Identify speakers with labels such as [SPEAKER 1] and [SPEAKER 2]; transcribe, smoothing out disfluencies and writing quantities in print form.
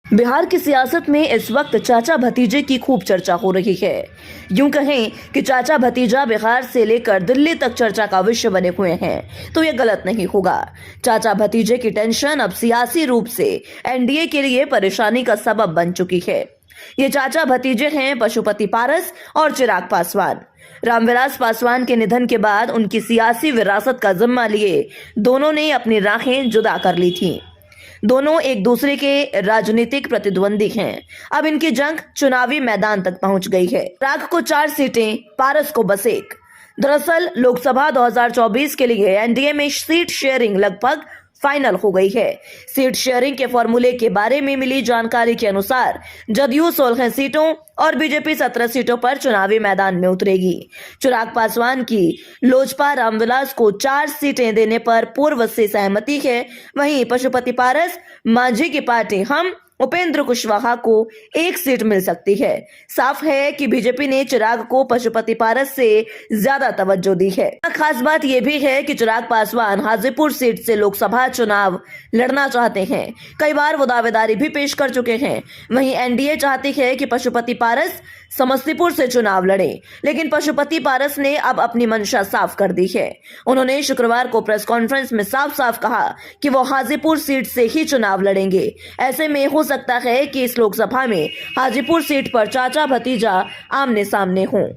[SPEAKER 1] बिहार की सियासत में इस वक्त चाचा भतीजे की खूब चर्चा हो रही है। यूं कहें कि चाचा भतीजा बिहार से लेकर दिल्ली तक चर्चा का विषय बने हुए हैं तो ये गलत नहीं होगा। चाचा भतीजे की टेंशन अब सियासी रूप से एनडीए के लिए परेशानी का सबब बन चुकी है। ये चाचा भतीजे हैं पशुपति पारस और चिराग पासवान। रामविलास पासवान के निधन के बाद उनकी सियासी विरासत का जिम्मा लिए दोनों ने अपनी राहें जुदा कर ली थी। दोनों एक दूसरे के राजनीतिक प्रतिद्वंदी हैं। अब इनकी जंग चुनावी मैदान तक पहुंच गई है। चिराग को 4 सीटें, पारस को बस 1। दरअसल लोकसभा 2024 के लिए एनडीए में सीट शेयरिंग लगभग फाइनल हो गई है। सीट शेयरिंग के फॉर्मूले के बारे में मिली जानकारी के अनुसार जदयू 16 सीटों और बीजेपी 17 सीटों पर चुनावी मैदान में उतरेगी। चिराग पासवान की लोजपा रामविलास को 4 सीटें देने पर पूर्व से सहमति है। वहीं पशुपति पारस मांझी की पार्टी हम उपेंद्र कुशवाहा को 1 सीट मिल सकती है। साफ है कि बीजेपी ने चिराग को पशुपति पारस से ज्यादा तवज्जो दी है। खास बात यह भी है कि चिराग पासवान हाजीपुर सीट से लोकसभा चुनाव लड़ना चाहते हैं। कई बार वो दावेदारी भी पेश कर चुके हैं। वहीं एनडीए चाहती है कि पशुपति पारस समस्तीपुर से चुनाव लड़े, लेकिन पशुपति पारस ने अब अपनी मंशा साफ कर दी है। उन्होंने शुक्रवार को प्रेस कॉन्फ्रेंस में साफ साफ कहा कि वो हाजीपुर सीट से ही चुनाव लड़ेंगे। ऐसे में हो सकता है कि इस लोकसभा में हाजीपुर सीट पर चाचा भतीजा आमने सामने हों।